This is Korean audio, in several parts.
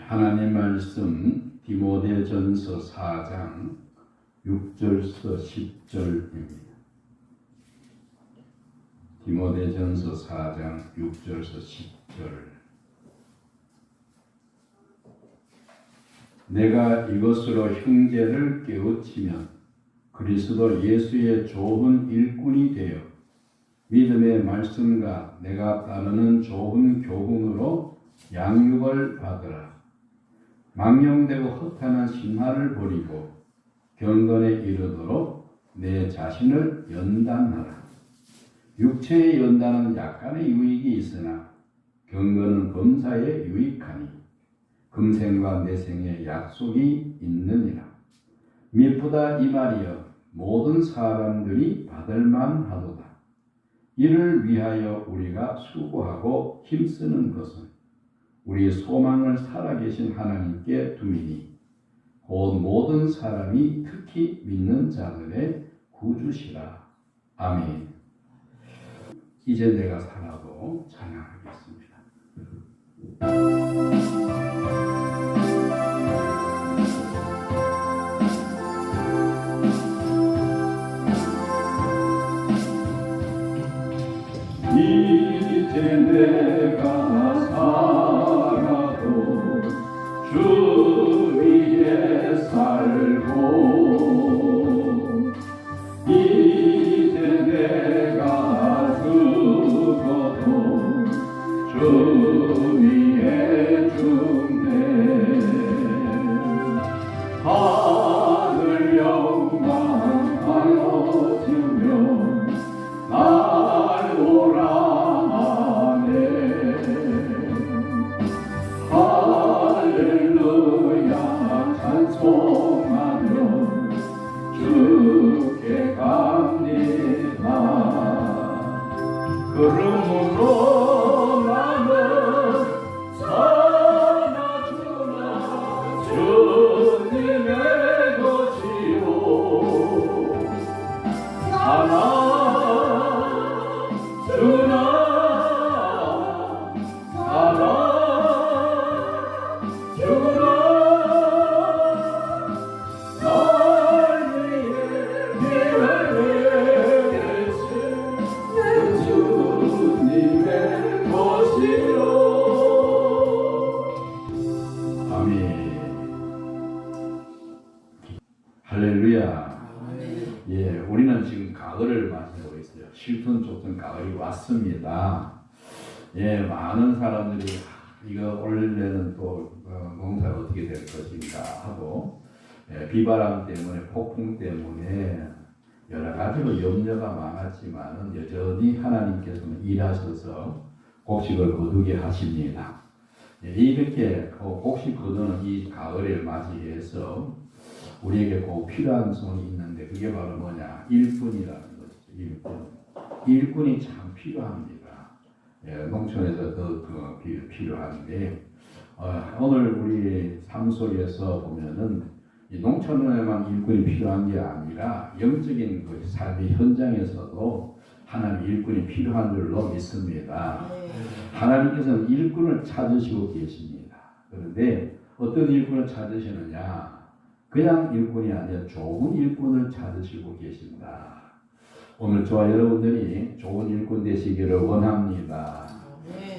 하나님 말씀 디모데전서 4장 6절서 10절입니다. 디모데전서 4장 6절서 10절. 내가 이것으로 형제를 깨우치면 그리스도 예수의 좋은 일꾼이 되어 믿음의 말씀과 내가 따르는 좋은 교훈으로 양육을 받으라. 망령되고 허탄한 신화를 버리고 경건에 이르도록 내 자신을 연단하라. 육체의 연단은 약간의 유익이 있으나 경건은 범사에 유익하니 금생과 내생에 약속이 있느니라. 미쁘다 이 말이여 모든 사람들이 받을만하도다. 이를 위하여 우리가 수고하고 힘쓰는 것은 우리 소망을 살아계신 하나님께 두미니 곧 모든 사람이 특히 믿는 자들의 구주시라. 아멘. 이제 내가 살아도 찬양하겠습니다. 이제 내가 살아도 주 위에 살고 이제 내가 죽어도 주 위에 죽네. 하늘 영광 가로지며 날 오라하네. 할렐루야 찬송하며 주께 갑니다. 그러므로 나는 선하주나 주님의 것이요 사랑주나 사랑주나 날 위해 계신 주님의 것이요. 아멘. 할렐루야. 예, 우리는 지금 가을을 맞이하고 있어요. 실튼 좋든 가을이 왔습니다. 예, 많은 사람들이 이거 올해는 또 농사가 어떻게 될 것인가 하고 비바람 때문에 폭풍 때문에 여러 가지로 염려가 많았지만은 여전히 하나님께서는 일하셔서 곡식을 거두게 하십니다. 예, 이렇게 곡식 거두는 이 가을을 맞이해서 우리에게 꼭 필요한 손이 있는데 그게 바로 뭐냐? 일꾼이라는 것이죠. 일꾼이 참 필요합니다. 예, 농촌에서 더 필요한데 오늘 우리 삶 속에서 보면은 이 농촌에만 일꾼이 필요한 게 아니라 영적인 그 삶의 현장에서도 하나님 일꾼이 필요한 줄로 믿습니다. 하나님께서는 일꾼을 찾으시고 계십니다. 그런데 어떤 일꾼을 찾으시느냐? 그냥 일꾼이 아니라 좋은 일꾼을 찾으시고 계십니다. 오늘 저와 여러분들이 좋은 일꾼 되시기를 원합니다.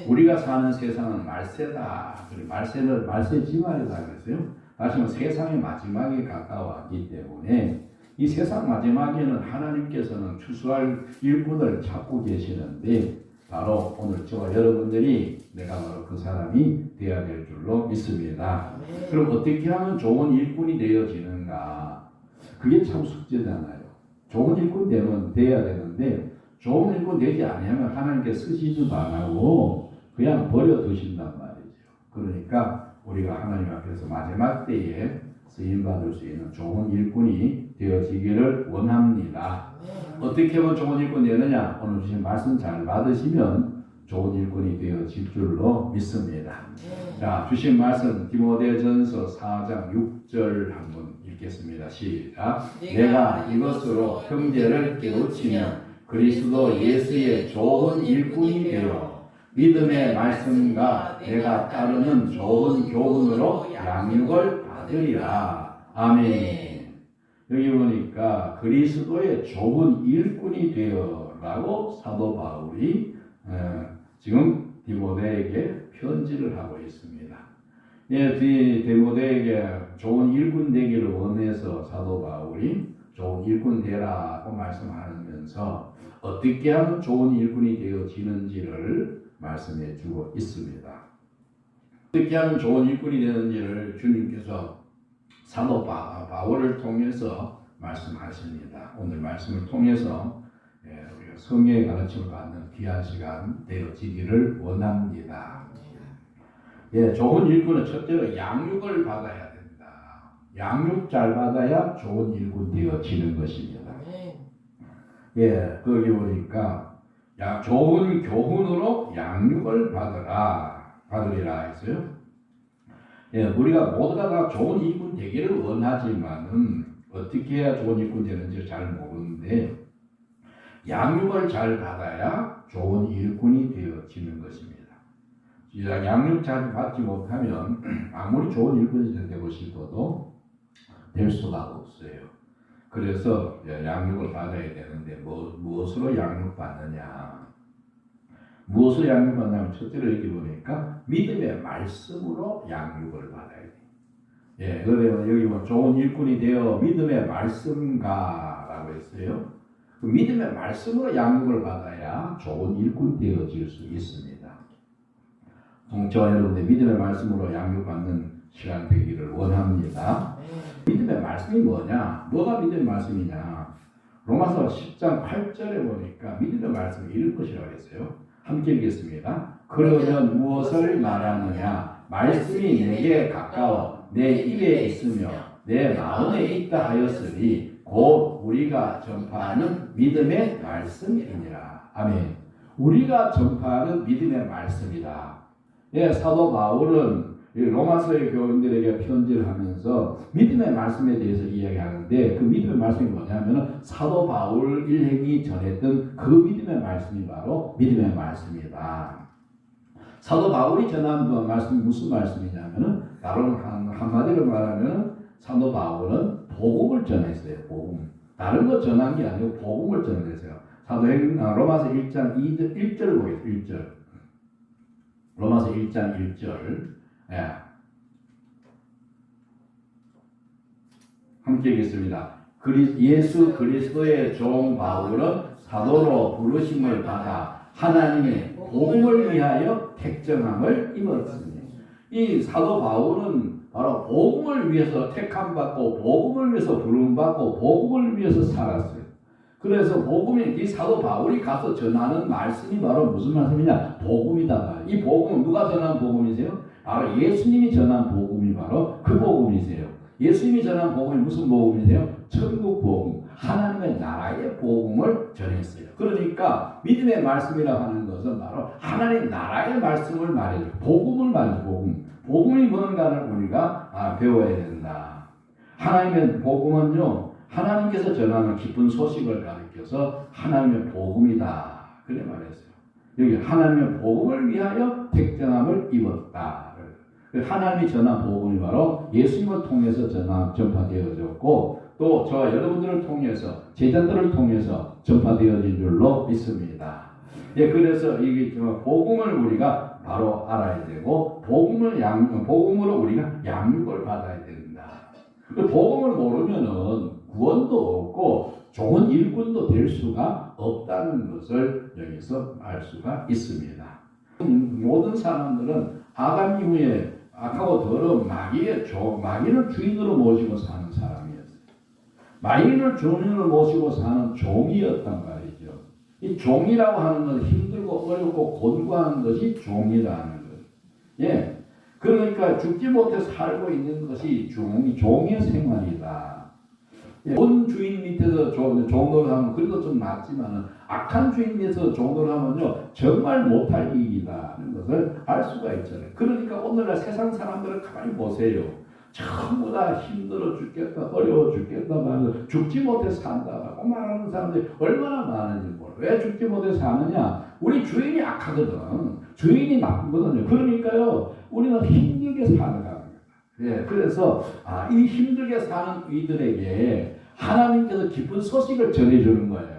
우리가 사는 세상은 말세다. 말세지말이다 그랬어요. 다시 말해 세상의 마지막에 가까웠기 때문에 이 세상 마지막에는 하나님께서는 추수할 일꾼을 찾고 계시는데 바로 오늘 저와 여러분들이 내가 바로 그 사람이 되어야 될 줄로 믿습니다. 그럼 어떻게 하면 좋은 일꾼이 되어지는가? 그게 참 숙제잖아요. 좋은 일꾼 돼야 되는데 좋은 일꾼 되지 않으면 하나님께 쓰시지도 안 하고 그냥 버려두신단 말이죠. 그러니까 우리가 하나님 앞에서 마지막 때에 쓰임받을 수 있는 좋은 일꾼이 되어지기를 원합니다. 어떻게 하면 좋은 일꾼이 되느냐? 오늘 주신 말씀 잘 받으시면 좋은 일꾼이 되어질 줄로 믿습니다. 자, 주신 말씀 디모데전서 4장 6절 한번 읽겠습니다. 시작. 내가 이것으로 형제를 깨우치면 그리스도 예수의 좋은 일꾼이 되어 믿음의 말씀과 내가 따르는 좋은 교훈으로 양육을 받으리라. 아멘. 여기 보니까 그리스도의 좋은 일꾼이 되어라고 사도 바울이 지금 디모데에게 편지를 하고 있습니다. 예, 디모데에게 좋은 일꾼 되기를 원해서 사도 바울이 좋은 일꾼 되라고 말씀하면서 어떻게 하면 좋은 일꾼이 되어지는지를 말씀해 주고 있습니다. 어떻게 하면 좋은 일꾼이 되는지를 주님께서 사도 바울을 통해서 말씀하십니다. 오늘 말씀을 통해서 우리가 성령의 가르침을 받는 귀한 시간 되어지기를 원합니다. 예, 좋은 일꾼은 첫째로 양육을 받아야 된다. 양육 잘 받아야 좋은 일꾼 되어지는 것입니다. 예, 거기 보니까 좋은 교훈으로 양육을 받으리라 했어요. 예, 우리가 모두가 다 좋은 일꾼 되기를 원하지만은 어떻게 해야 좋은 일꾼 되는지 잘 모르는데 양육을 잘 받아야 좋은 일꾼이 되어지는 것입니다. 양육 잘 받지 못하면 아무리 좋은 일꾼이 되고 싶어도 될 수가 없어요. 그래서 양육을 받아야 되는데 무엇으로 양육받느냐? 무엇으로 양육받냐면 첫째로 여기 보니까 믿음의 말씀으로 양육을 받아야 돼요. 예, 그래서 여기 보면 좋은 일꾼이 되어 믿음의 말씀가라고 했어요. 그 믿음의 말씀으로 양육을 받아야 좋은 일꾼 되어질 수 있습니다. 저와 여러분들 믿음의 말씀으로 양육받는 시간 되기를 원합니다. 믿음의 말씀이 뭐냐? 뭐가 믿음의 말씀이냐? 로마서 10장 8절에 보니까 믿음의 말씀이 이런 것이라고 했어요. 함께 읽겠습니다. 그러면 무엇을 말하느냐? 말씀이 내게 가까워 내 입에 있으며 내 마음에 있다 하였으니 곧 우리가 전파하는 믿음의 말씀이니라. 아멘. 우리가 전파하는 믿음의 말씀이다. 예, 사도 바울은 로마서의 교인들에게 편지를 하면서 믿음의 말씀에 대해서 이야기하는데 그 믿음의 말씀이 뭐냐면 사도 바울 일행이 전했던 그 믿음의 말씀이 바로 믿음의 말씀이다. 사도 바울이 전한 말씀이 무슨 말씀이냐면 바로 한마디로 말하면 사도 바울은 복음을 전했어요. 복음. 다른 거 전한 게 아니고 복음을 전했어요. 로마서 1장 1절 보겠습니다. 1절. 로마서 1장 1절. 예. 함께 읽겠습니다. 예수 그리스도의 종 바울은 사도로 부르심을 받아 하나님의 복음을 위하여 택정함을 입었습니다. 이 사도 바울은 바로 복음을 위해서 택함받고 복음을 위해서 부름받고 복음을 위해서 살았어요. 그래서 복음이 이 사도 바울이 가서 전하는 말씀이 바로 무슨 말씀이냐? 복음이다. 이 복음은 누가 전한 복음이세요? 바로 예수님이 전한 복음이 바로 그 복음이세요. 예수님이 전한 복음이 무슨 복음이세요? 천국 복음, 하나님의 나라의 복음을 전했어요. 그러니까 믿음의 말씀이라고 하는 것은 바로 하나님 나라의 말씀을 말해요. 복음을 말해요. 복음이 뭔가를 우리가 배워야 된다. 하나님의 복음은요, 하나님께서 전하는 기쁜 소식을 가리켜서 하나님의 복음이다. 그래 말했어요. 여기 하나님의 복음을 위하여 택정함을 입었다. 하나님이 전한 복음이 바로 예수님을 통해서 전파되어졌고 또 저와 여러분들을 통해서 제자들을 통해서 전파되어진 줄로 믿습니다. 예, 그래서 이게 복음을 우리가 바로 알아야 되고 복음으로 우리가 양육을 받아야 된다. 복음을 모르면은 구원도 없고 좋은 일꾼도 될 수가 없다는 것을 여기서 알 수가 있습니다. 모든 사람들은 아담 이후에 악하고 더러운 마귀를 주인으로 모시고 사는 사람이었어요. 마귀를 주인으로 모시고 사는 종이었단 말이죠. 이 종이라고 하는 것은 힘들고 어렵고 곤고한 것이 종이라는 거예요. 예. 그러니까 죽지 못해 살고 있는 것이 종의 생활이다. 예. 온 주인 밑에서 종노를 하면 그래도 좀 낫지만 악한 주인 밑에서 종노를 하면요 정말 못할 일이다는 것을 알 수가 있잖아요. 그러니까 오늘날 세상 사람들을 가만히 보세요. 전부 다 힘들어 죽겠다, 어려워 죽겠다 말해서 죽지 못해서 산다라고 말하는 사람들이 얼마나 많은지 몰라. 왜 죽지 못해서 사느냐? 우리 주인이 악하거든. 주인이 나쁘거든요. 그러니까요, 우리는 힘들게 사는 거예요. 예, 그래서 이 힘들게 사는 이들에게 하나님께서 기쁜 소식을 전해주는 거예요.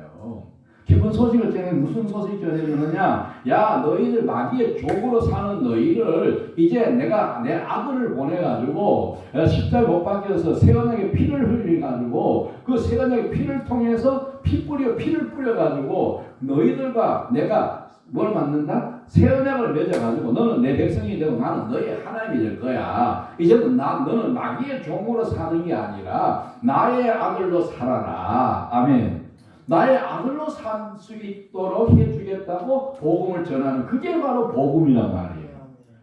기쁜 소식을 전해 무슨 소식 전해주느냐? 야, 너희들 마귀의 종으로 사는 너희를 이제 내가 내 아들을 보내가지고 십자가에 못 박혀서 세간에게 피를 흘려가지고 그 세간에게 피를 통해서 피를 뿌려가지고 너희들과 내가 뭘 만든다? 새 언약을 맺어가지고 너는 내 백성이 되고 나는 너의 하나님이 될 거야. 이제는 너는 마귀의 종으로 사는 게 아니라 나의 아들로 살아라. 아멘. 나의 아들로 살 수 있도록 해주겠다고 복음을 전하는 그게 바로 복음이란 말이에요.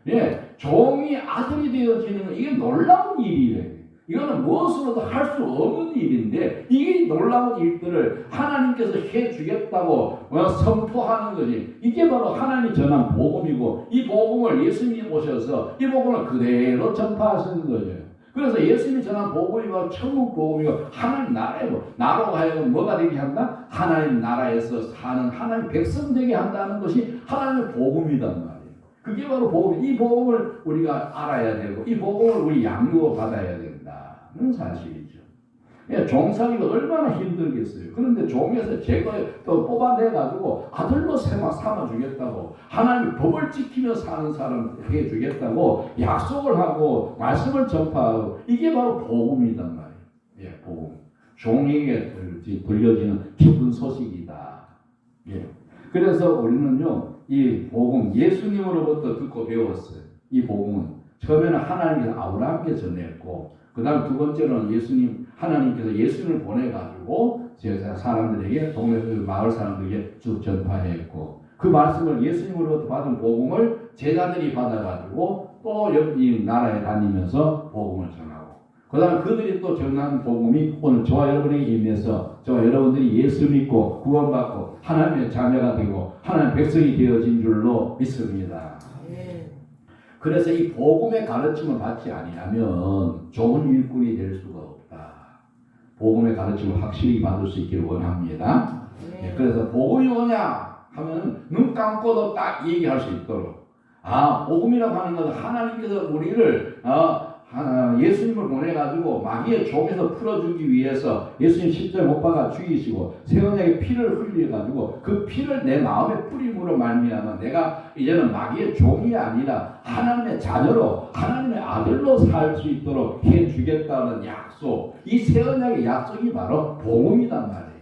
예, 종이 아들이 되어지는 건 이게 놀라운 일이에요. 이거는 무엇으로도 할 수 없는 일인데 이게 놀라운 일들을 하나님께서 해주겠다고 선포하는 것이 이게 바로 하나님이 전한 복음이고 이 복음을 예수님이 오셔서 이 복음을 그대로 전파하시는 거죠. 그래서 예수님이 전한 복음이 바로 천국 복음이고 하나님 나라에 나로 하여금 뭐가 되게 한다? 하나님 나라에서 사는 하나님 백성 되게 한다는 것이 하나님의 복음이란 말이에요. 그게 바로 복음. 이 복음을 우리가 알아야 되고 이 복음을 우리 양육을 받아야 된다는 사실이죠. 예, 종살이가 얼마나 힘들겠어요. 그런데 종에서 또 뽑아내가지고 아들로 삼아주겠다고 하나님 법을 지키며 사는 사람 해주겠다고 약속을 하고 말씀을 전파하고 이게 바로 복음이란 말이에요. 예, 복음. 종에게 들려지는 기쁜 소식이다. 예. 그래서 우리는요, 이 복음 예수님으로부터 듣고 배웠어요. 이 복음은 처음에는 하나님께서 아브라함께 전했고, 그 다음 두 번째로는 하나님께서 예수님을 보내가지고 사람들에게 동네 마을 사람들에게 쭉 전파했고, 그 말씀을 예수님으로부터 받은 복음을 제자들이 받아가지고 또 이 나라에 다니면서 복음을 전하고, 그 다음 그들이 또 전한 복음이 오늘 저와 여러분에게 임해서 저와 여러분들이 예수 믿고 구원받고 하나님의 자녀가 되고 하나님의 백성이 되어진 줄로 믿습니다. 그래서 이 복음의 가르침을 받지 아니하면 좋은 일꾼이 될 수가 없다. 복음의 가르침을 확실히 받을 수 있기를 원합니다. 그래서 복음이 뭐냐 하면 눈 감고도 딱 얘기할 수 있도록, 복음이라고 하는 것은 하나님께서 우리를 예수님을 보내가지고 마귀의 종에서 풀어주기 위해서 예수님 십자가에 못 박아 죽이시고 세원에게 피를 흘려가지고 그 피를 내 마음에 뿌림으로 말미암아 내가 이제는 마귀의 종이 아니라 하나님의 자녀로 하나님의 아들로 살 수 있도록 해주겠다는 약속, 이 새 언약의 약속이 바로 복음이란 말이에요.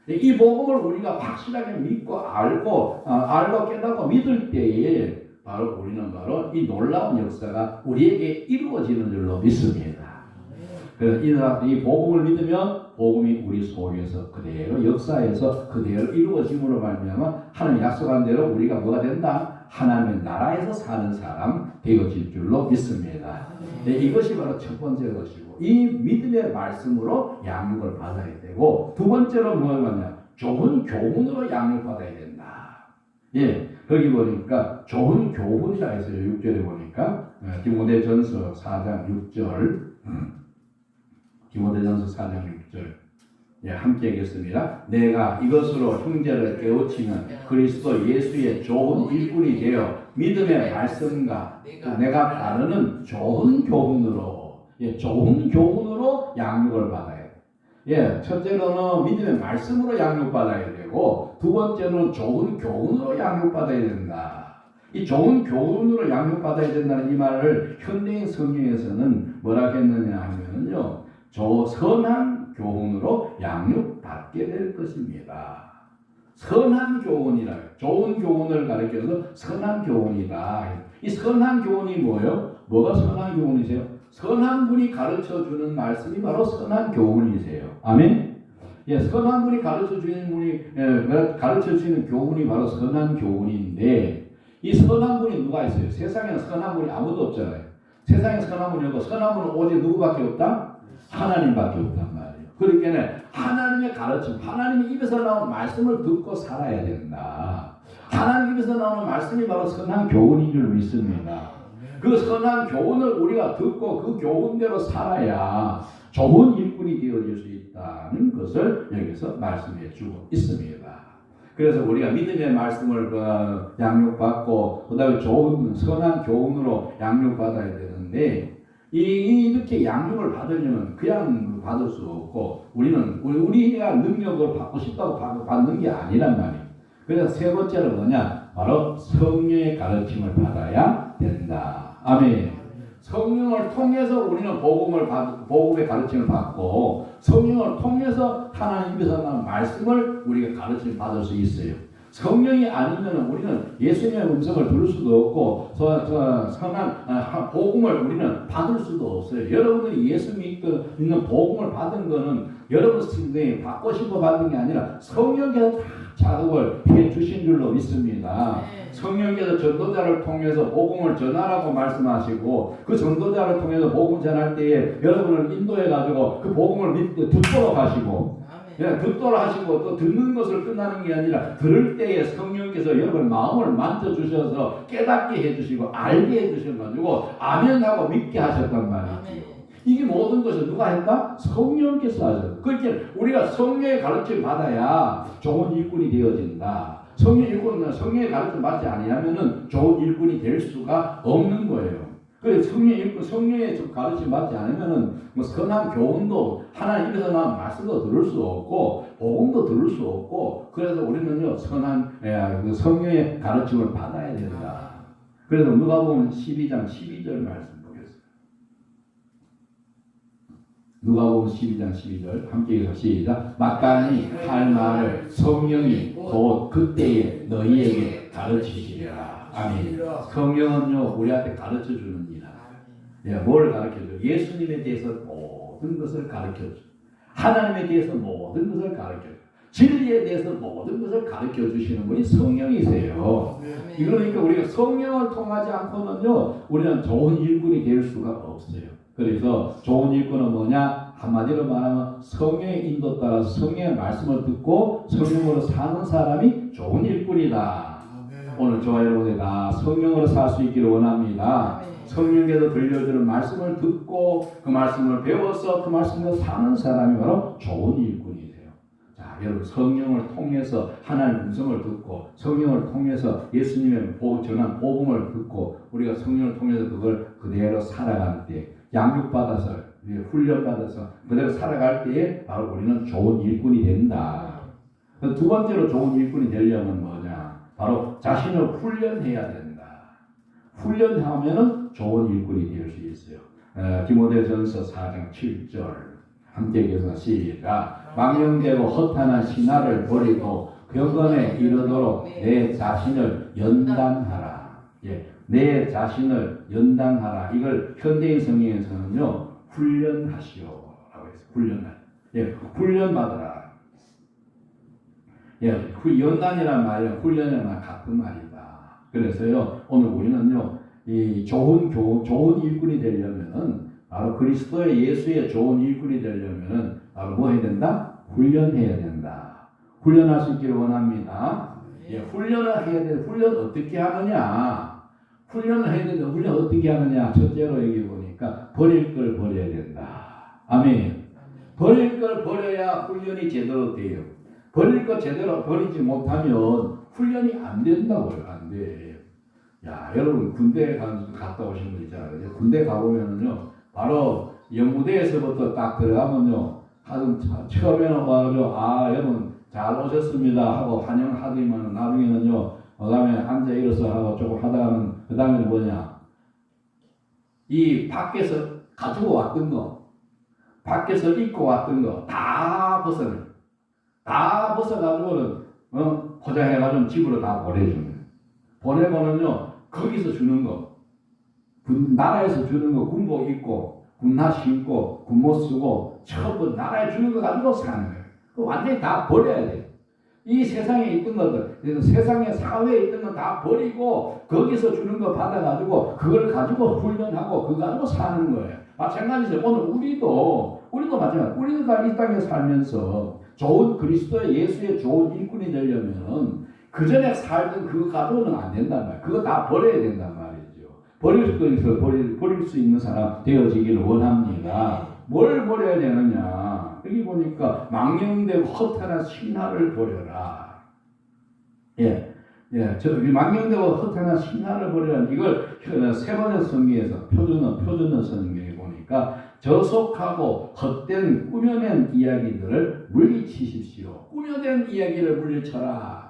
이 복음을 우리가 확실하게 믿고 알고 깨닫고 믿을 때에 바로 우리는 바로 이 놀라운 역사가 우리에게 이루어지는 줄로 믿습니다. 그래서 이 복음을 믿으면 복음이 우리 속에서 그대로 역사에서 그대로 이루어짐으로 말미암아 하나님 약속한 대로 우리가 뭐가 된다? 하나님의 나라에서 사는 사람 되어질 줄로 믿습니다. 이것이 바로 첫 번째 것이고, 이 믿음의 말씀으로 양육을 받아야 되고, 두 번째로 뭐냐? 좋은 교훈으로 양육받아야 된다. 예. 거기 보니까 좋은 교훈이라 했어요. 6절에 보니까 디모데전서 4장 6절 디모데전서 4장 6절 함께 읽겠습니다. 내가 이것으로 형제를 깨우치면 그리스도 예수의 좋은 일꾼이 되어 믿음의 말씀과 내가 따르는 좋은 교훈으로 양육을 받아야 돼. 첫째로는 믿음의 말씀으로 양육받아야 되고, 두 번째는 좋은 교훈으로 양육받아야 된다. 이 좋은 교훈으로 양육받아야 된다는 이 말을 현대인 성경에서는 뭐라 했느냐 하면요, 선한 교훈으로 양육받게 될 것입니다. 선한 교훈이라, 좋은 교훈을 가리켜서 선한 교훈이다. 이 선한 교훈이 뭐예요? 뭐가 선한 교훈이세요? 선한 분이 가르쳐주는 말씀이 바로 선한 교훈이세요. 아멘? 선한 분이 가르쳐주는 교훈이 바로 선한 교훈인데, 이 선한 분이 누가 있어요? 세상에는 선한 분이 아무도 없잖아요. 세상에 선한 분이 없고, 선한 분은 오직 누구밖에 없다? 하나님밖에 없단 말이에요. 그러니까 하나님의 가르침, 하나님의 입에서 나온 말씀을 듣고 살아야 된다. 하나님 입에서 나오는 말씀이 바로 선한 교훈인 줄 믿습니다. 그 선한 교훈을 우리가 듣고 그 교훈대로 살아야 좋은 일꾼이 되어질 수 있다는 것을 여기서 말씀해 주고 있습니다. 그래서 우리가 믿음의 말씀을 양육받고 그 다음에 좋은 선한 교훈으로 양육받아야 되는데 이렇게 양육을 받으려면 그냥 받을 수 없고 우리가 능력을 받고 싶다고 받는 게 아니란 말이에요. 그래서 세 번째로 뭐냐? 바로 성령의 가르침을 받아야 된다. 아멘. 성령을 통해서 우리는 복음의 가르침을 받고 성령을 통해서 하나님께서 나온 말씀을 우리가 가르침을 받을 수 있어요. 성령이 아니면 우리는 예수님의 음성을 들을 수도 없고 선한 복음을 우리는 받을 수도 없어요. 여러분들이 예수 믿고 있는 복음을 받은 거는 여러분이 받고 싶어 받은 게 아니라 성령께서 다 작업을 해 주신 줄로 믿습니다. 성령께서 전도자를 통해서 복음을 전하라고 말씀하시고 그 전도자를 통해서 복음 전할 때에 여러분을 인도해 가지고 그 복음을 듣도록 하시고 듣도록 하시고 또 듣는 것을 끝나는 게 아니라 들을 때에 성령께서 여러분 마음을 만져주셔서 깨닫게 해주시고 알게 해주셔가지고 아멘하고 믿게 하셨단 말이죠. 이게 모든 것을 누가 했다? 성령께서 하셨다. 그러니까 우리가 성령의 가르침을 받아야 좋은 일꾼이 되어진다. 성령의 가르침을 받지 아니하면은 좋은 일꾼이 될 수가 없는 거예요. 그래서 성령의 가르침 받지 않으면은 뭐 선한 교훈도 하나님께서 나온 말씀도 들을 수 없고 복음도 들을 수 없고 그래서 우리는요 선한 성령의 가르침을 받아야 된다. 그래서 누가복음 12장 12절 말씀 보겠습니다. 누가복음 12장 12절 함께 읽어 시작. 막간이 할 말을 성령이 곧 그때에 너희에게 가르치시리라. 아멘. 성령은요 우리한테 가르쳐 주는 일. 뭘 가르쳐줘? 예수님에 대해서 모든 것을 가르쳐줘. 하나님에 대해서 모든 것을 가르쳐줘. 진리에 대해서 모든 것을 가르쳐 주시는 분이 성령이세요. 그러니까 우리가 성령을 통하지 않고는요 우리는 좋은 일꾼이 될 수가 없어요. 그래서 좋은 일꾼은 뭐냐? 한마디로 말하면 성령의 인도 따라서 성령의 말씀을 듣고 성령으로 사는 사람이 좋은 일꾼이다. 오늘 저와 여러분이 다 성령으로 살 수 있기를 원합니다. 성령께서 들려주는 말씀을 듣고 그 말씀을 배워서 그 말씀으로 사는 사람이 바로 좋은 일꾼이 돼요. 자, 여러분 성령을 통해서 하나님의 음성을 듣고 성령을 통해서 예수님의 전한 복음을 듣고 우리가 성령을 통해서 그걸 그대로 살아갈 때 양육받아서 훈련받아서 그대로 살아갈 때에 바로 우리는 좋은 일꾼이 된다. 두 번째로 좋은 일꾼이 되려면 뭐냐? 바로 자신을 훈련해야 된다. 훈련하면은 좋은 일꾼이 될 수 있어요. 디모데전서 4장 7절 함께 읽어서 시작. 망령되고 허탄한 신화를 버리고 경건에 이르도록 내 자신을 연단하라. 내 자신을 연단하라. 이걸 현대인 성경에서는요 훈련하시오라고 해서 훈련받으라. 연단이란 말이야 훈련이랑 같은 말이다. 그래서요 오늘 우리는요 이 좋은 일꾼이 되려면은 바로 그리스도의 예수의 좋은 일꾼이 되려면은 바로 뭐 해야 된다? 훈련해야 된다. 훈련할 수 있기를 원합니다. 훈련을 해야 돼. 훈련 어떻게 하느냐? 훈련을 해야 되는데 훈련 어떻게 하느냐? 첫째로 얘기해 보니까 버릴 걸 버려야 된다. 아멘. 버릴 걸 버려야 훈련이 제대로 돼요. 버릴 거 제대로 버리지 못하면 훈련이 안 된다고요. 안 돼. 야, 여러분 군대 갔다 오신 분 있잖아요. 군대 가보면은요, 바로 영무대에서부터 딱 들어가면요, 하여튼 처음에는 와가지고 여러분 잘 오셨습니다 하고 환영하더니만 나중에는요, 그다음에 앉아 일어서 하고 조금 하다가는 그다음에는 뭐냐, 이 밖에서 가지고 왔던 거, 밖에서 입고 왔던 거 다 벗어가지고는 포장해가지고 집으로 다 보내줍니다. 보내고는요. 거기서 주는 거, 나라에서 주는 거 군복 입고 군화 신고 군모 쓰고 처음 나라에 주는 거 가지고 사는 거예요. 그거 완전히 다 버려야 돼요. 이 세상에 있던 것들, 그래서 세상에 사회에 있던 거 다 버리고 거기서 주는 거 받아가지고 그걸 가지고 훈련하고 그거 가지고 사는 거예요. 마찬가지죠. 오늘 우리도 마찬가지. 우리도 다 이 땅에 살면서 좋은 그리스도의 예수의 좋은 일꾼이 되려면 그 전에 살던 그거 가지고는 안 된단 말이에요. 그거 다 버려야 된단 말이죠. 버릴 것에서 버릴 수 있는 사람 되어지기를 원합니다. 뭘 버려야 되느냐? 여기 보니까 망령되고 허탄한 신화를 버려라. 저기 망령되고 허탄한 신화를 버려라. 이걸 세 번째 성경에서 표준어 성경에 보니까 저속하고 헛된 꾸며낸 이야기들을 물리치십시오. 꾸며낸 이야기를 물리쳐라.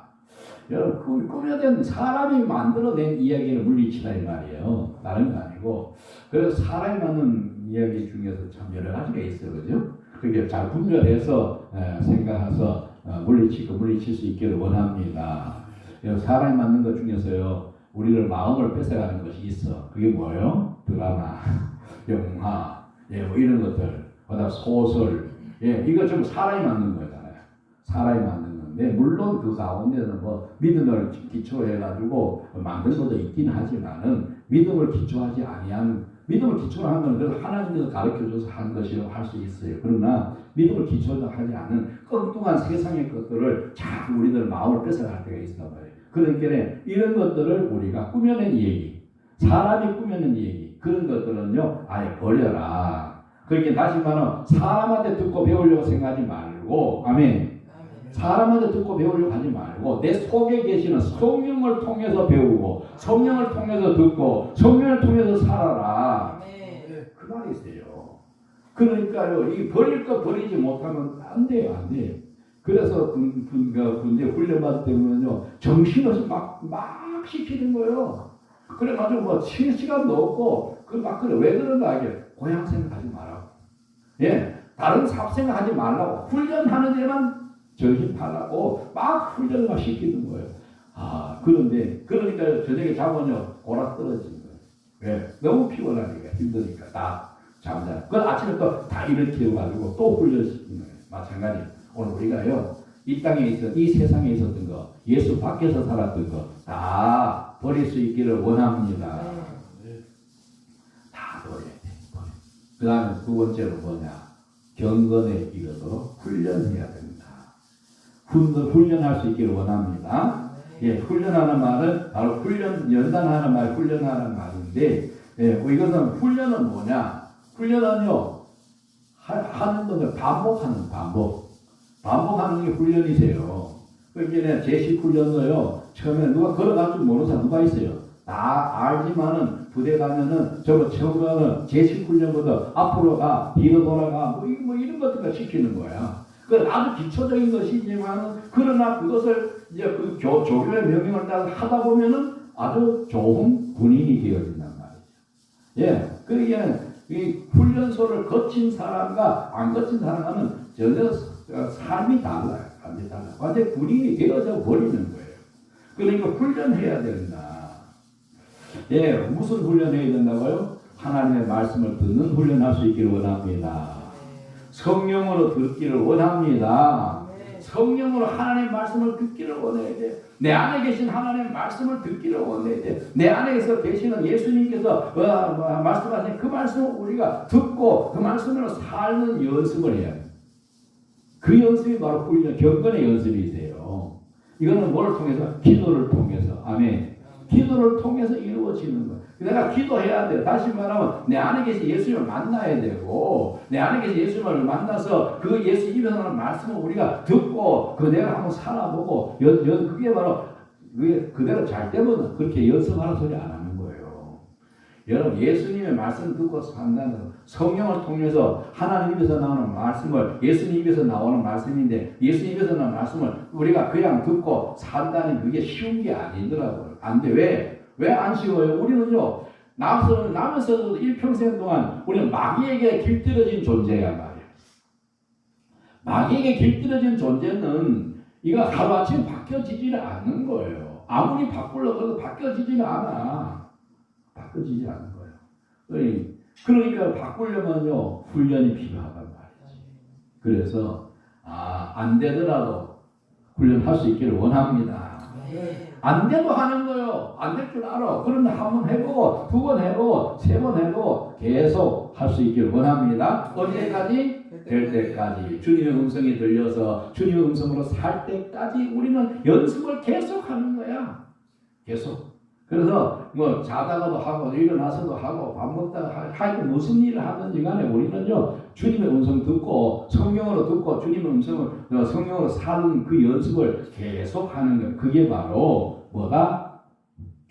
여러분, 꾸며낸 사람이 만들어낸 이야기를 물리치라 이 말이에요. 다른 거 아니고. 그래서 사람이 만든 이야기 중에서 참 여러 가지가 있어요, 그죠? 그게 잘 분별해서 생각해서 물리칠 수 있기를 원합니다. 사람이 만든 것 중에서요, 우리를 마음을 뺏어가는 것이 있어. 그게 뭐예요? 드라마, 영화, 뭐 이런 것들, 그다음 소설, 이거 좀 사람이 만든 거잖아요. 사람이 만든 건데, 물론 그 가운데는 뭐 믿음을 기초해가지고 만든 것도 있긴 하지만은 믿음을 기초하지 아니한, 믿음을 기초로 한 건 그래도 하나님께서 가르쳐줘서 한 것이라고 할 수 있어요. 그러나 믿음을 기초로 하지 않은 엉뚱한 세상의 것들을 자꾸 우리들 마음을 뺏어갈 때가 있단 말이에요. 그러니까 이런 것들을 우리가 꾸며낸 얘기, 사람이 꾸며낸 얘기, 그런 것들은요 아예 버려라. 그렇게 다시 말하면 사람한테 듣고 배우려고 생각하지 말고, 아멘. 사람한테 듣고 배우려고 하지 말고 내 속에 계시는 성령을 통해서 배우고 성령을 통해서 듣고 성령을 통해서 살아라. 그 말이 있어요. 그러니까요, 이 버릴 거 버리지 못하면 안 돼요, 안 돼요. 그래서 군대 훈련받을 때면요 정신없이 막 시키는 거예요. 그래가지고 뭐 쉴 시간도 없고 그래. 왜 그런가 이게 고향 생각하지 말라고. 다른 삽 생각하지 말라고. 훈련하는 데만 정신 팔라고 막 훈련을 막 시키는 거예요. 그런데 그러니까 저녁에 자면요 고라 떨어지는 거예요. 왜? 너무 피곤하니까 힘드니까 다 잠자. 그 아침에 또 다 일으켜가지고 또 훈련시키는 거예요. 마찬가지. 오늘 우리가요 이 땅에 이 세상에 있었던 거, 예수 밖에서 살았던 거 다 버릴 수 있기를 원합니다. 다 버려야 돼. 그 다음에 두 번째로 뭐냐? 경건에 이르도록 훈련해야 됩니다. 훈련할 수 있기를 원합니다. 훈련하는 말은 바로 연단하는 말, 훈련하는 말인데, 이것은 훈련은 뭐냐? 훈련은요, 하는 것을 반복하는 게 훈련이세요. 그러니까 제식 훈련도요, 처음에 누가 걸어갈 줄 모르는 사람 누가 있어요? 다 알지만은 부대 가면은 처음에는 제식 훈련보다 앞으로 가, 뒤로 돌아가, 뭐 이런 것들을 시키는 거야. 그 아주 기초적인 것이지만 그러나 그것을 이제 그 조교의 명령을 따라 하다 보면은 아주 좋은 군인이 되어진단 말이죠. 그러니까 이 훈련소를 거친 사람과 안 거친 사람은 전혀 삶이 달라요. 완전 군인이 되어져 버리는 거예요. 그러니까 훈련해야 된다. 무슨 훈련해야 된다고요? 하나님의 말씀을 듣는 훈련할 수 있기를 원합니다. 성령으로 듣기를 원합니다. 성령으로 하나님의 말씀을 듣기를 원해야 돼. 내 안에 계신 하나님의 말씀을 듣기를 원해야 돼. 내 안에서 계시는 예수님께서 말씀하신 그 말씀을 우리가 듣고 그 말씀으로 사는 연습을 해야 돼. 그 연습이 바로 훈련, 경건의 연습이세요. 이거는 뭘 통해서? 기도를 통해서. 아멘. 기도를 통해서 이루어지는 거예요. 내가 기도해야 돼요. 다시 말하면 내 안에 계신 예수님을 만나야 되고 내 안에 계신 예수님을 만나서 그 예수 입에서 나오는 말씀을 우리가 듣고 그대로 한번 살아보고 그게 바로 그대로 잘 되면 그렇게 연습하는 소리 안 하는 거예요. 여러분 예수님의 말씀 듣고 산다는 성령을 통해서 하나님 입에서 나오는 말씀을 예수님 입에서 나오는 말씀인데 예수 입에서 나오는 말씀을 우리가 그냥 듣고 산다는 그게 쉬운 게 아니더라고요. 안 돼. 왜 안 쉬워요? 우리는요, 남에서도 일평생 동안 우리는 마귀에게 길들여진 존재야 말이에요. 마귀에게 길들여진 존재는 이거 하루아침에 바뀌어지지는 않는 거예요. 아무리 바꾸려고 해도 바뀌어지지는 않아. 바뀌어지지 않는 거예요. 그러니까 바꾸려면요, 훈련이 필요하단 말이지. 그래서, 안 되더라도 훈련할 수 있기를 원합니다. 안 돼도 하는 거요. 안 될 줄 알아. 그런데 한 번 해보고, 두 번 해보고, 세 번 해보고, 계속 할 수 있기를 원합니다. 언제까지? 될 때까지. 주님의 음성이 들려서 주님의 음성으로 살 때까지 우리는 연습을 계속 하는 거야. 계속. 그래서 뭐 자다가도 하고 일어나서도 하고 밥 먹다가 하여튼 무슨 일을 하든지 간에 우리는요 주님의 음성 듣고 성경으로 듣고 주님의 음성을 성경으로 사는 그 연습을 계속 하는 것, 그게 바로 뭐다?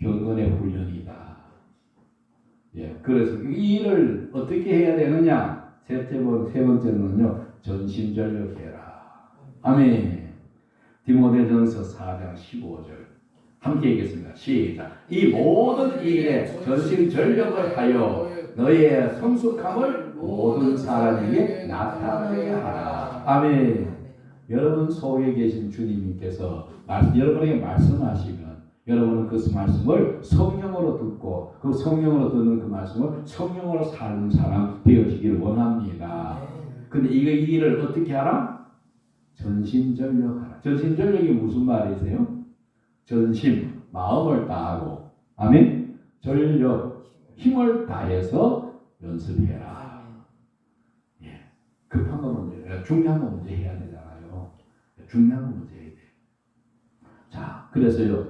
경건의 훈련이다. 예, 그래서 이 일을 어떻게 해야 되느냐? 세 번째는요 전심전력해라. 아멘. 디모데전서 4장 15절 함께 읽겠습니다. 시작. 이 모든 일에 전심전력을 하여 너의 성숙함을 모든 사람에게 나타나게 하라. 아멘. 여러분 속에 계신 주님께서 여러분에게 말씀하시면 여러분은 그 말씀을 성령으로 듣고 그 성령으로 듣는 그 말씀을 성령으로 사는 사람 되어지기를 원합니다. 근데 이 일을 어떻게 하라? 전심전력하라. 전심전력이 무슨 말이세요? 전심, 마음을 다하고, 아멘? 전력, 힘을 다해서 연습해라. 예. 급한 거 문제, 중요한 거 문제 해야 되잖아요. 중요한 거 문제 해야 돼. 자, 그래서요,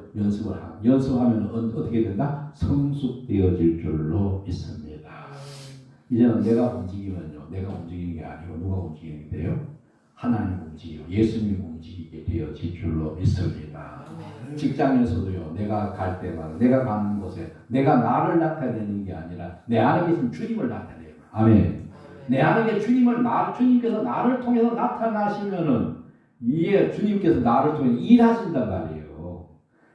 연습하면 어떻게 된다? 성숙되어질 줄로 믿습니다. 이제는 내가 움직이면요, 내가 움직이는 게 아니고 누가 움직이는 게 돼요? 하나님 움직이고 예수님 움직이게 되어질 줄로 믿습니다. 직장에서도요, 내가 갈 때마다 내가 가는 곳에 내가 나를 나타내는 게 아니라 내 안에 계신 주님을 나타내요. 아멘. 내 안에 계신 주님께서 나를 통해서 나타나시면은 이게 주님께서 나를 통해 일하신단 말이에요.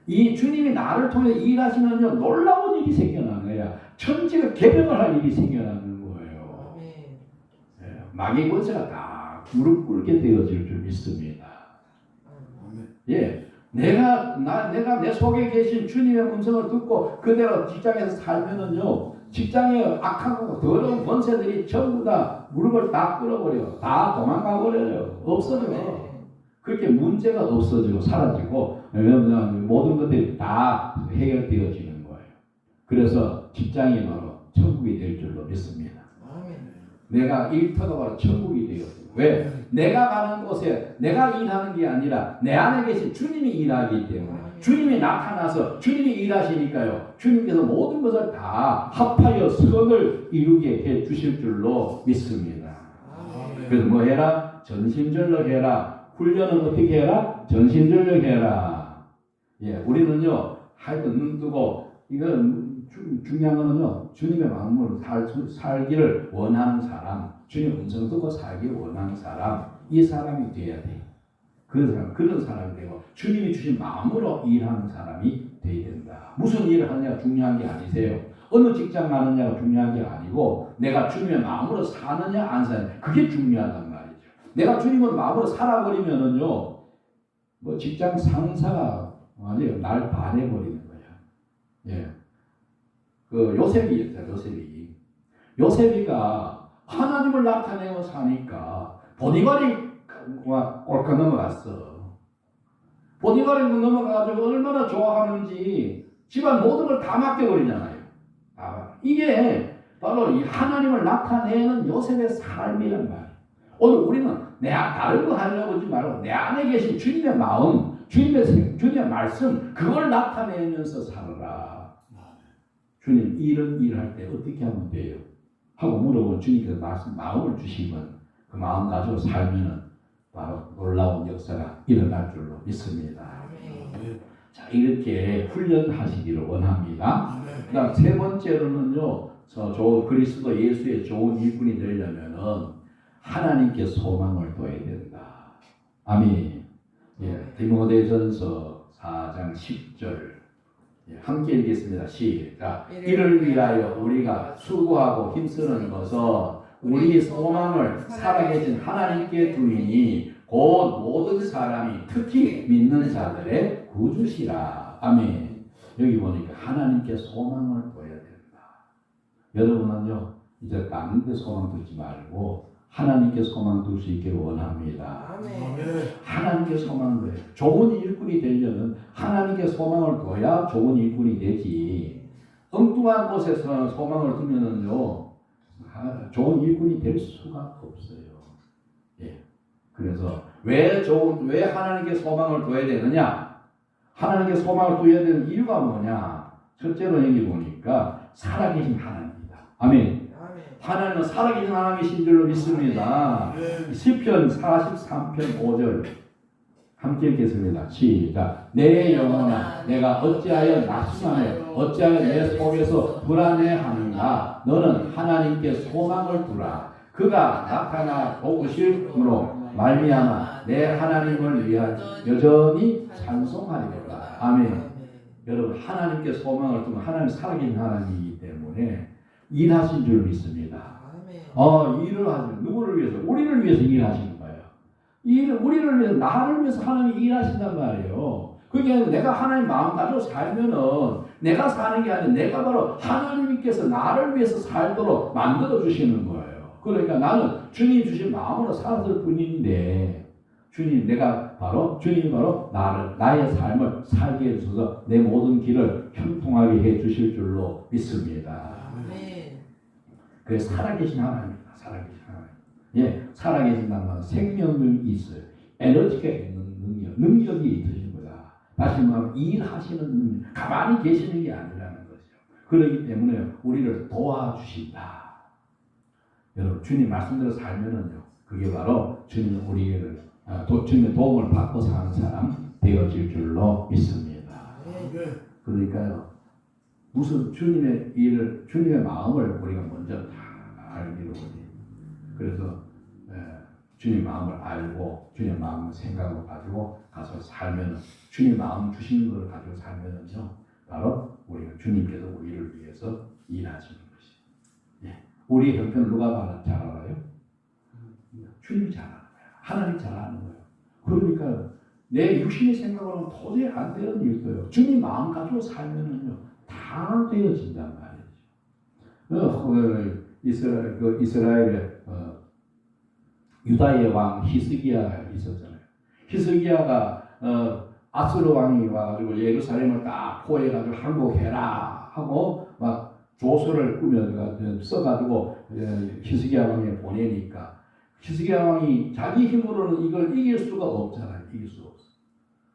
이 주님이 나를 통해 일하시면요, 놀라운 일이 생겨나는 거야. 천지가 개벽을 할 일이 생겨나는 거예요. 네, 마귀 권세가 다 무릎 꿇게 되어질 줄 믿습니다. 예, 내가 내 속에 계신 주님의 음성을 듣고 그대로 직장에서 살면은요, 직장에 악하고 더러운 권세들이 전부 다 무릎을 다 꿇어버려, 다 도망가 버려요. 없어져. 그렇게 문제가 없어지고 사라지고 모든 것들이 다 해결되어지는 거예요. 그래서 직장이 바로 천국이 될 줄로 믿습니다. 내가 일터가 바로 천국이 되었어요. 왜? 내가 가는 곳에 내가 일하는 게 아니라 내 안에 계신 주님이 일하기 때문에 주님이 나타나서 주님이 일하시니까요, 주님께서 모든 것을 다 합하여 선을 이루게 해 주실 줄로 믿습니다. 그래서 뭐 해라? 전심전력 해라. 훈련은 어떻게 해라? 전심전력 해라. 예, 우리는요 하여튼 눈 뜨고 이건 중요한 거는요, 주님의 마음으로 살기를 원하는 사람, 주님 음성 듣고 살기를 원하는 사람, 이 사람이 돼야 돼. 그런 사람이 되고 주님이 주신 마음으로 일하는 사람이 돼야 된다. 무슨 일을 하느냐가 중요한 게 아니세요. 어느 직장 가느냐가 중요한 게 아니고 내가 주님의 마음으로 사느냐 안 사느냐, 그게 중요하단 말이죠. 내가 주님을 마음으로 살아버리면은요, 뭐 직장 상사가 아니에요, 날 반해버리는 거야. 예. 그 요셉이 있잖아요. 요셉이가 하나님을 나타내고 사니까 보디발이 꼴까 넘어갔어. 보디발이 넘어가가지고 얼마나 좋아하는지 집안 모든 걸 다 맡겨버리잖아요. 이게 바로 이 하나님을 나타내는 요셉의 삶이란 말이에요. 오늘 우리는 다른 거 하려고 하지 말고 내 안에 계신 주님의 마음, 주님의 말씀, 그걸 나타내면서 살아라. 주님, 이런 일을 할 때 어떻게 하면 돼요? 하고 물어보면 주님께서 마음을 주시면 그 마음 가지고 살면은 바로 놀라운 역사가 일어날 줄로 믿습니다. 자, 이렇게 훈련하시기를 원합니다. 그 다음 세 번째로는요, 그리스도 예수의 좋은 일꾼이 되려면은 하나님께 소망을 둬야 된다. 아멘. 예, 디모데전서 4장 10절 함께 읽겠습니다. 시작. 이를 위하여 우리가 수고하고 힘쓰는 것은 우리 소망을 살아계신 하나님께 두이니 곧 모든 사람이 특히 믿는 자들의 구주시라. 아멘. 여기 보니까 하나님께 소망을 둬야 된다. 여러분은요, 이제 다른 데 소망 두지 말고 하나님께 소망 둘 수 있기를 원합니다. 아멘. 하나님께 소망을 둬야, 좋은 일꾼이 되려면 하나님께 소망을 둬야 좋은 일꾼이 되지. 엉뚱한 곳에서 소망을 두면은요, 좋은 일꾼이 될 수가 없어요. 예. 그래서 왜 하나님께 소망을 둬야 되느냐? 하나님께 소망을 둬야 되는 이유가 뭐냐? 첫째로 여기 보니까 살아계신 하나님입니다. 아멘. 하나님은 살아계신 하나님이신 줄로 믿습니다. 시편 43편 5절 함께 읽겠습니다. 시작. 내 영혼아 내가 어찌하여 낙심하며 어찌하여 내 속에서 불안해하는가. 너는 하나님께 소망을 두라. 그가 나타나 도우심으로 말미암아 내 하나님을 위하여 여전히 찬송하리로다. 아멘. 여러분 하나님께 소망을 두면 하나님 살아계신 하나님이기 때문에 일하신 줄 믿습니다. 일을 하시는 누구를 위해서? 우리를 위해서 일하시는 거예요. 우리를 위해서 나를 위해서 하나님이 일하신단 말이에요. 그게 내가 하나님 마음 가지고 살면은 내가 사는 게 아니라 내가 바로 하나님께서 나를 위해서 살도록 만들어 주시는 거예요. 그러니까 나는 주님 주신 마음으로 살았을 뿐인데 주님이 바로 나의 삶을 살게 해주셔서 내 모든 길을 형통하게 해 주실 줄로 믿습니다. 그래서 살아계신 하나님입니다. 살아계신 하나님. 예, 살아계신다는 말은 생명력이 있어요. 에너지가 있는 능력이 있으신 거다. 다시 말하면 일하시는 능력, 가만히 계시는 게 아니라는 거죠. 그렇기 때문에 우리를 도와주신다. 여러분 주님 말씀대로 살면은요, 그게 바로 주님 우리를 주님의 도움을 받고 사는 사람 되어질 줄로 믿습니다. 그러니까요, 무슨 주님의 일을, 주님의 마음을 우리가 먼저 다 알기로 하니. 그래서 주님 마음을 알고 주님 마음을 생각으로 가지고 가서 살면 주님 마음 주시는 걸 가지고 살면은요, 바로 우리가 주님께서 우리를 위해서 일하시는 것이. 예. 우리 형편을 누가 잘 알아요? 주님이 잘 알아요. 하나님 잘 아는 거예요. 그러니까 내 육신의 생각으로는 도저히 안 되는 일이 있어요. 주님 마음 가지고 살면은요, 다 되어진단 말이죠. 이스라엘의 유다의 왕 히스기야가 있었잖아요. 히스기야가 아스로 왕이 와가지고 예루살렘을 딱 포위해가지고 항복해라 하고 막 조서를 써가지고 히스기야 왕에 보내니까 히스기야 왕이 자기 힘으로는 이걸 이길 수가 없잖아요. 이길 수 없어.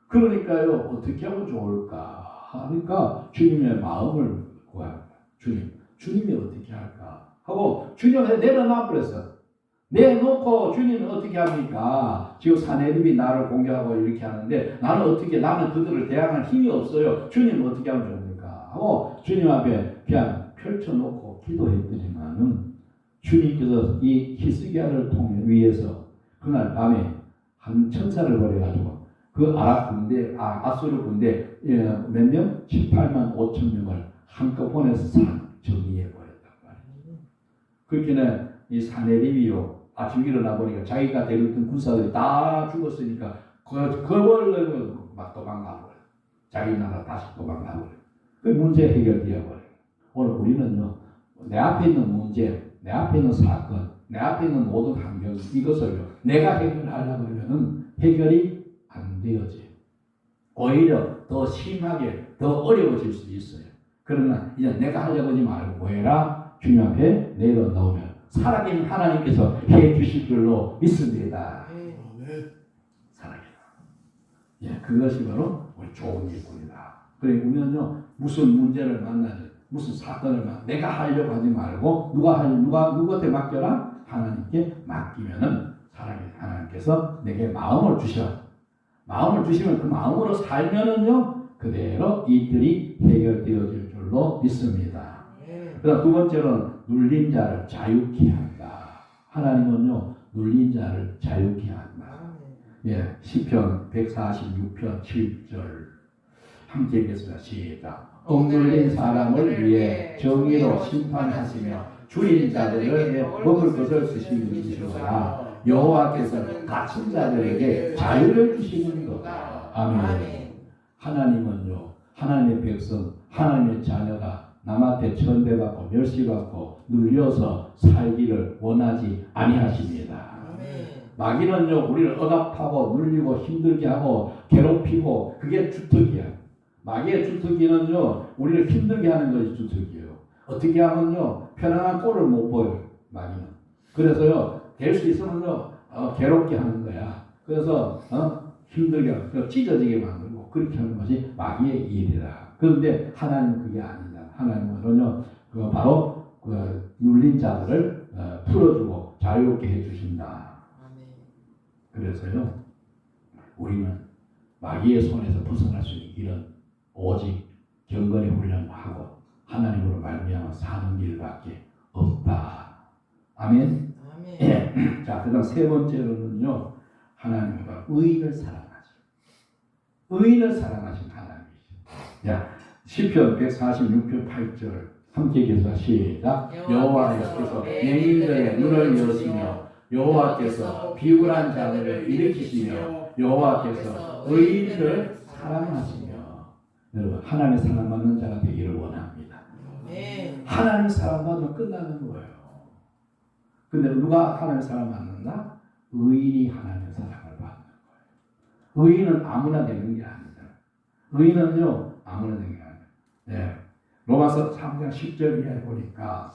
그러니까요, 어떻게 하면 좋을까 하니까 주님의 마음을 구합니다. 주님이 어떻게 할까 하고 주님한테 내려놔 버렸어. 내놓고 주님은 어떻게 합니까? 지금 사내립이 나를 공격하고 이렇게 하는데 나는 그들을 대항할 힘이 없어요. 주님은 어떻게 하면 좋습니까? 하고 주님 앞에 그냥 펼쳐놓고 기도했더니만은 주님께서 이 히스기야를 위해서 그날 밤에 한 천사를 보내가지고 그 아수르 군대 몇 명? 18만 5천 명을 한꺼번에 정리해버렸단 말이에요. 그렇게는 이 사내립이요, 아침 일어나 보니까 자기가 데려던 군사들이 다 죽었으니까 그걸 막 도망가버려요. 자기 나라 다시 도망가버려요. 그 문제 해결되어버려요. 오늘 우리는요, 내 앞에 있는 문제, 내 앞에 있는 사건, 내 앞에 있는 모든 환경, 이것을요, 내가 해결하려고 하면은 해결이 안 되어져요. 오히려 더 심하게, 더 어려워질 수 있어요. 그러나 이제 내가 하려고 하지 말고 뭐 해라? 주님 앞에 내려놓으면 살아계신 하나님께서 해 주실 줄로 믿습니다. 살아계신. 예, 그것이 바로 우리 좋은 일꾼이다. 그래 보면요, 무슨 문제를 만나든 무슨 사건을 내가 하려고 하지 말고 누구한테 맡겨라? 하나님께 맡기면은 살아계신 하나님께서 내게 마음을 주시면 그 마음으로 살면은요, 그대로 일들이 해결되어질 줄로 믿습니다. 그다음 두 번째로는 눌린 자를 자유케 한다. 하나님은요, 눌린 자를 자유케 한다. 예, 시편 146편 7절 함께 읽겠습니다. 시작. 억눌린 사람을 위해 정의로 심판하시며 줄인 자들에게 먹을 것을 주시리라. 여호와께서 갇힌 자들에게 자유를 주시는 거다. 아멘. 하나님은요, 하나님의 백성, 하나님의 자녀가 남한테 천대받고 멸시받고 눌려서 살기를 원하지 아니하십니다. 마귀는요, 우리를 억압하고 눌리고 힘들게 하고 괴롭히고, 그게 주특기야. 마귀의 주특기는요, 우리를 힘들게 하는 것이 주특기예요. 어떻게 하면요, 편안한 꼴을 못 보여요, 마귀는. 그래서요, 될 수 있으면요, 괴롭게 하는 거야. 그래서 힘들게 하고 찢어지게 만들고 그렇게 하는 것이 마귀의 일이다. 그런데 하나님은 그게 아니다. 하나님은요, 그 바로 그 눌린 자들을 풀어주고 자유롭게 해주신다. 그래서요, 우리는 마귀의 손에서 벗어날 수 있는 길은 오직 경건의 훈련을 하고 하나님으로 말미암아 사는 길밖에 없다. 아멘. 예. 자, 그다음 세 번째로는요, 하나님과 의인을 사랑하시. 의인을 사랑하신 하나님이시죠. 자, 시편 146편 8절 함께 계속 시작. 여호와께서 맹인들의 눈을 여시며 여호와께서 비굴한 자들을 일으키시며 여호와께서 의인을 사랑하시며. 여러분, 하나님의 사랑받는 자가 되기를 원합니다. 하나님 사랑받으면 끝나는 거예요. 근데 누가 하나님의 사랑받는다? 의인이 하나님의 사랑을 받는 거예요. 의인은 아무나 되는 게 아니다. 의인은요, 아무나 되는 게 아니다. 네. 로마서 3장 10절 이하에 보니까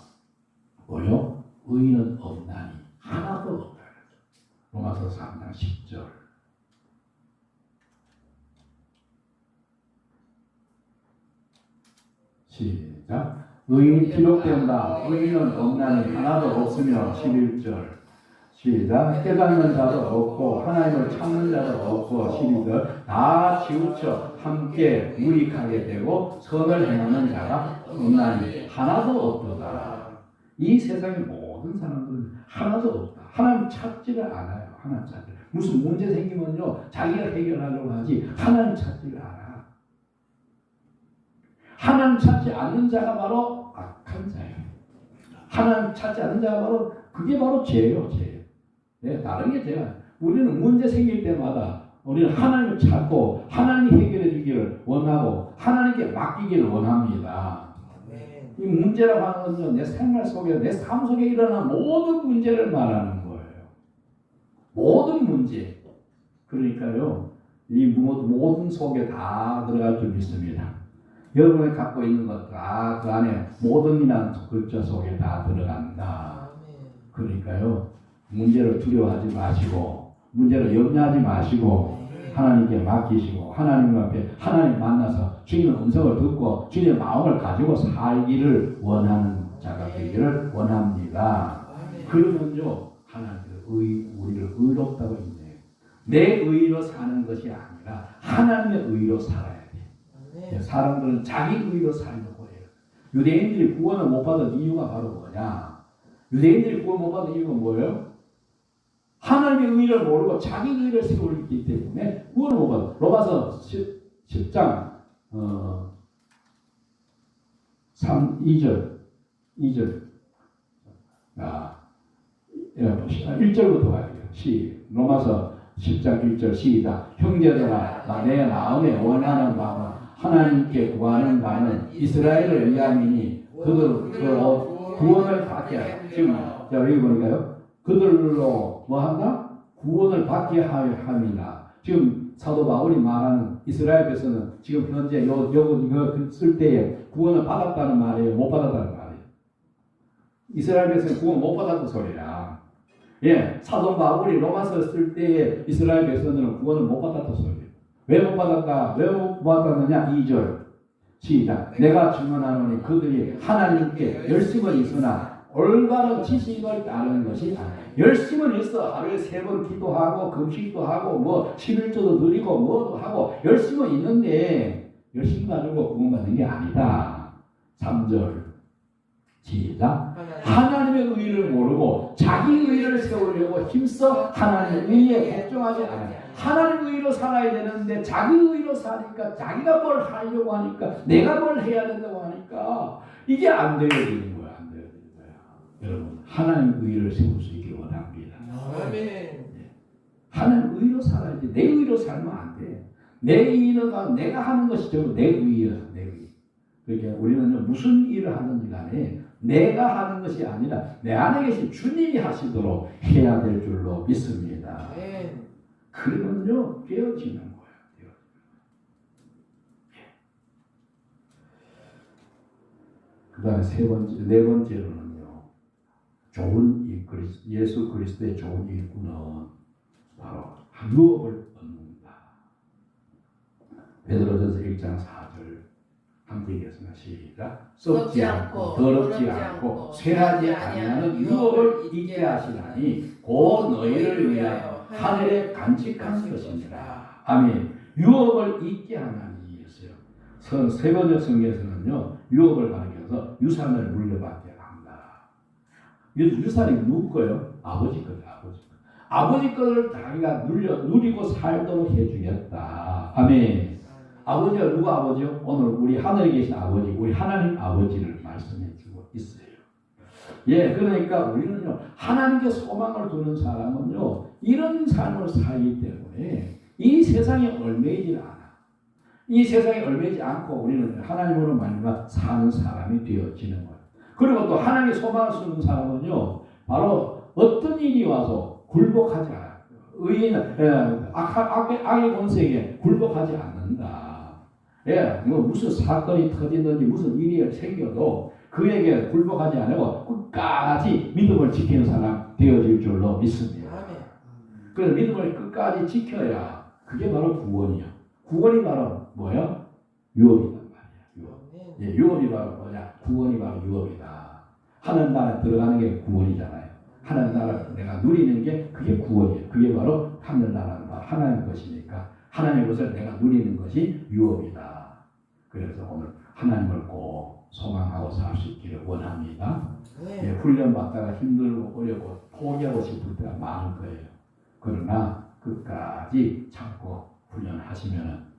뭐요? 의인은 없나니 하나도 없다. 로마서 3장 10절. 시작. 의인이 기록된다. 의인은 없나니 하나도 없으며 11절. 시작. 깨닫는 자도 없고 하나님을 찾는 자도 없고 12절. 다 치우쳐 함께 무익하게 되고 선을 행하는 자가 없나니 하나도 없도다. 이 세상의 모든 사람들은 하나도 없다. 하나님 찾지를 않아요. 하나님 찾지. 무슨 문제 생기면요, 자기가 해결하려고 하지 하나님 찾지를 않아. 하나님 찾지 않는 자가 바로 악한 자예요. 하나님 찾지 않는 자가 바로 그게 바로 죄예요, 죄. 네, 다른 게 죄가. 우리는 문제 생길 때마다 우리는 하나님을 찾고 하나님이 해결해 주기를 원하고 하나님께 맡기기를 원합니다. 네. 이 문제라고 하는 건요, 내 생활 속에, 내 삶 속에 일어난 모든 문제를 말하는 거예요. 모든 문제. 그러니까요, 이 모든 속에 다 들어갈 줄 믿습니다. 여러분이 갖고 있는 것 다 그 안에 모든이라는 글자 속에 다 들어간다. 그러니까요, 문제를 두려워하지 마시고 문제를 염려하지 마시고 하나님께 맡기시고 하나님 앞에 하나님 만나서 주님의 음성을 듣고 주님의 마음을 가지고 살기를 원하는 자가 되기를 원합니다. 그러면요, 하나님께서 우리를 의롭다고 인정해요. 내 의로 사는 것이 아니라 하나님의 의로 살아야 돼요. 사람들은 자기 의로 살려고 해요. 유대인들이 구원을 못 받은 이유가 바로 뭐냐? 유대인들이 구원 못 받은 이유가 뭐예요? 하나님의 의를 모르고 자기 의를 세우기 때문에 구원을 못 받아. 로마서 10장 2절 1절부터 가야 돼요. 로마서 10장 1절 시작. 형제들아, 내 마음에 원하는 바는 하나님께 구하는 바는 이스라엘을 위함이니 그들 구원을 받게 하라. 지금 여기 보니까요, 그들로 뭐 한다? 구원을 받게 함이라. 지금 사도 바울이 말하는 이스라엘 백성은 지금 현재 이거 쓸 때에 구원을 받았다는 말이에요, 못 받았다는 말이에요. 이스라엘 백성은 구원 못 받았다는 소리야. 예, 사도 바울이 로마서 쓸 때에 이스라엘 백성들은 구원을 못 받았다는 소리예요. 왜 못 받았다? 왜 못 받았느냐? 2절 시작. 내가 증언하노니 그들이 하나님께 열심은 있으나 올바른 지식을 따르는 것이 아니야. 열심은 있어. 하루에 3번 기도하고 금식도 하고 뭐 11조도 드리고 뭐도 하고 열심은 있는데 열심 가지고 구원받는 게 아니다. 3절 시작. 하나님의 의를 모르고 자기 의를 세우려고 힘써 하나님의 의에 복종하지 않아요. 하나님의 의로 살아야 되는데 자기 의로 사니까 자기가 뭘 하려고 하니까 내가 뭘 해야 된다고 하니까 이게 안 되어지는 거야. 안 되어지는 거야. 여러분, 하나님의 의를 세울 수 있기를 원합니다. 아멘. 하나님의 의로 살아야지. 내 의로 살면 안 돼. 내 의는 내가 하는 것이 전부 내 의야. 내 의. 그러니까 우리는 무슨 일을 하든지 간에 내가 하는 것이 아니라 내 안에 계신 주님이 하시도록 해야 될 줄로 믿습니다. 그러면요, 깨어지는 거예요. 그 다음에 네 번째로는요, 좋은 예수 그리스도의 좋은 일꾼은 바로 유업을 얻는다. 베드로전서 1장 4절 함께 읽겠습니다. 시작. 썩지 않고 더럽지 않고 쇠하지 아니하는 유업을 있게 하시나니 곧 너희를 위하여 하늘에 간직한 것입니다. 아멘. 유업을 있게 하나니 했어요. 세 번째 성경에서는요, 유업을 가리켜서 유산을 물려받게 합니다. 유산이 누구 거예요? 아버지 거예요. 아버지 것을 자기가 누리고 살도록 해주겠다. 아멘. 아버지가 누구 아버지요? 오늘 우리 하늘에 계신 아버지, 우리 하나님 아버지를 말씀해주고 있어요. 예, 그러니까 우리는요, 하나님께 소망을 두는 사람은요, 이런 삶을 살기 때문에 이 세상에 얽매이지 않아. 이 세상에 얽매이지 않고 우리는 하나님으로 말미암아 사는 사람이 되어지는 거예요. 그리고 또 하나님의 소망을 쓰는 사람은요, 바로 어떤 일이 와서 굴복하지 않아요. 악의 권세에 굴복하지 않는다. 예, 무슨 사건이 터지든지 무슨 일이 생겨도 그에게 굴복하지 않고 끝까지 믿음을 지키는 사람 되어질 줄로 믿습니다. 그래서 믿음을 끝까지 지켜야 그게 바로 구원이야. 구원이 바로 뭐야? 유업이란 말이야. 유업. 예, 유업이 바로 뭐냐? 구원이 바로 유업이다. 하나님 나라에 들어가는 게 구원이잖아요. 하나님 나라를 내가 누리는 게 그게 구원이에요. 그게 바로 하늘나라는 바로 하나님 것이니까 하나님의 것을 내가 누리는 것이 유업이다. 그래서 오늘 하나님을 꼭 소망하고 살 수 있기를 원합니다. 예, 훈련 받다가 힘들고 어렵고 포기하고 싶을 때가 많을 거예요. 그러나 끝까지 참고 훈련하시면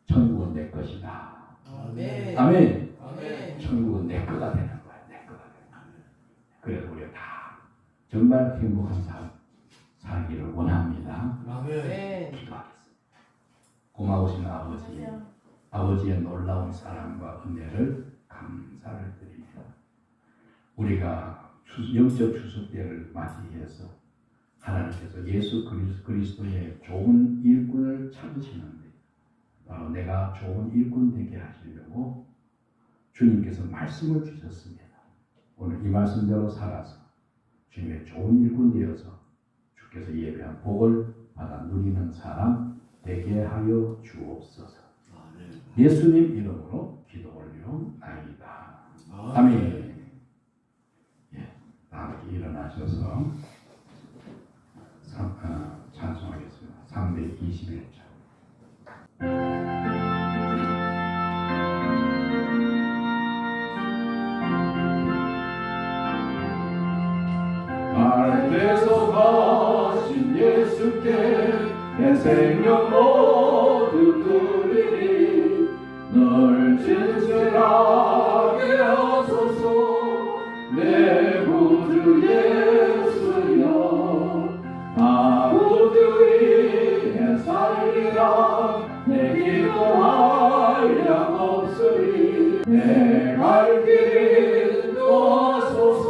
천국은 내 것이다. 아멘. 아멘. 아멘. 천국은 내 거가 되는 거야. 내 거가 되는 거야. 그래서 우리가 다 정말 행복한 삶 살기를 원합니다. 아멘. 기도하겠습니다. 고마우신 아버지, 아버지의 놀라운 사랑과 은혜를 감사를 드립니다. 우리가 영적 추수 때를 맞이해서 하나님께서 예수 그리스도의 좋은 일꾼을 찾으시는데 바로 내가 좋은 일꾼 되게 하시려고 주님께서 말씀을 주셨습니다. 오늘 이 말씀대로 살아서 주님의 좋은 일꾼 되어서 주께서 예배한 복을 받아 누리는 사람 되게 하여 주옵소서. 예수님 이름으로 기도 올려나이다. 아멘. 예, 다 함께 일어나셔서 찬송하겠습니다. 321장. 말대서 가신 예수께 내 생명 모두 드리리. 널 진실하게 하소서. 내 구주 예수여, 아버지 위해 살리라. 내 기도할 양 없으리. 내 갈 길 인도하소서.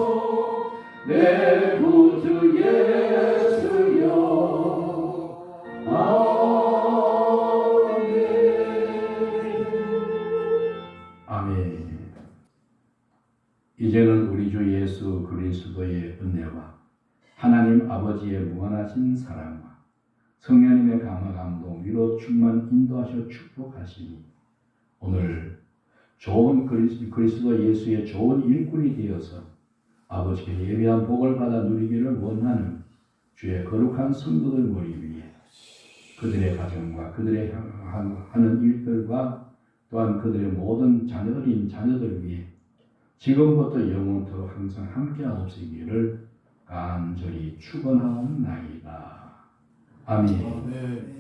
내 구주 예수여. 아멘. 이제는 우리 주 예수 그리스도의 은혜와 하나님 아버지의 무한하신 사랑과 성령님의 강화 감동 위로 충만 인도하셔 축복하시니 오늘 좋은 그리스도 예수의 좋은 일꾼이 되어서 아버지께 예비한 복을 받아 누리기를 원하는 주의 거룩한 성도들 머리 위에 그들의 가정과 그들의 하는 일들과 또한 그들의 모든 자녀들인 자녀들 위해 지금부터 영원토록 항상 함께하옵시기를 간절히 축원하옵나이다. 아멘.